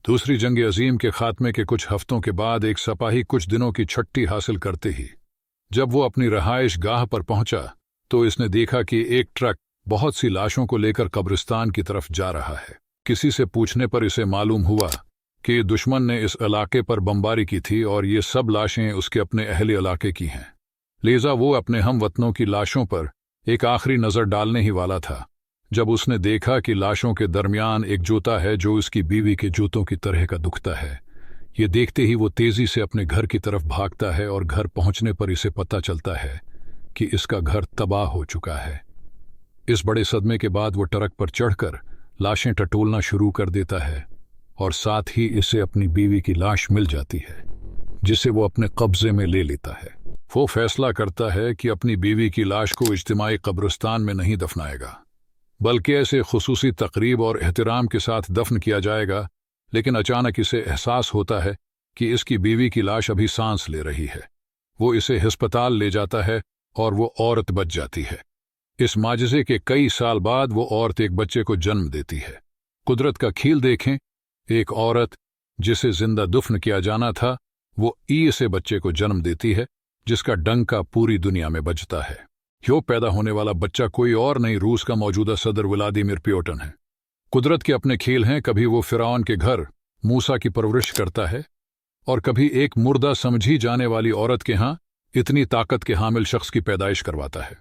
दूसरी जंग अजीम के खात्मे के कुछ हफ्तों के बाद एक सिपाही कुछ दिनों की छुट्टी हासिल करते ही जब वो अपनी रहाइश गाह पर पहुंचा तो इसने देखा कि एक ट्रक बहुत सी लाशों को लेकर कब्रिस्तान की तरफ जा रहा है। किसी से पूछने पर इसे मालूम हुआ कि दुश्मन ने इस इलाके पर बमबारी की थी और ये सब लाशें उसके अपने अहले इलाके की हैं। लिहाजा वो अपने हमवतनों की लाशों पर एक आखिरी नज़र डालने ही वाला था जब उसने देखा कि लाशों के दरमियान एक जूता है जो उसकी बीवी के जूतों की तरह का दुखता है। ये देखते ही वो तेजी से अपने घर की तरफ भागता है और घर पहुंचने पर इसे पता चलता है कि इसका घर तबाह हो चुका है। इस बड़े सदमे के बाद वो ट्रक पर चढ़कर लाशें टटोलना शुरू कर देता है और साथ ही इसे अपनी बीवी की लाश मिल जाती है जिसे वो अपने कब्जे में ले लेता है। वो फैसला करता है कि अपनी बीवी की लाश को इज्तिमाई कब्रिस्तान में नहीं दफनाएगा बल्कि ऐसे खुसूसी तकरीब और एहतराम के साथ दफन किया जाएगा। लेकिन अचानक इसे एहसास होता है कि इसकी बीवी की लाश अभी सांस ले रही है। वो इसे अस्पताल ले जाता है और वो औरत बच जाती है। इस माजिज़े के कई साल बाद वो औरत एक बच्चे को जन्म देती है। कुदरत का खेल देखें, एक औरत जिसे जिंदा दफन किया जाना था वो से बच्चे को जन्म देती है जिसका डंका पूरी दुनिया में बजता है। यो पैदा होने वाला बच्चा कोई और नहीं, रूस का मौजूदा सदर व्लादिमीर पुतिन है। कुदरत के अपने खेल हैं, कभी वो फिरौन के घर मूसा की परवरिश करता है और कभी एक मुर्दा समझी जाने वाली औरत के यहाँ इतनी ताकत के हामिल शख्स की पैदाइश करवाता है।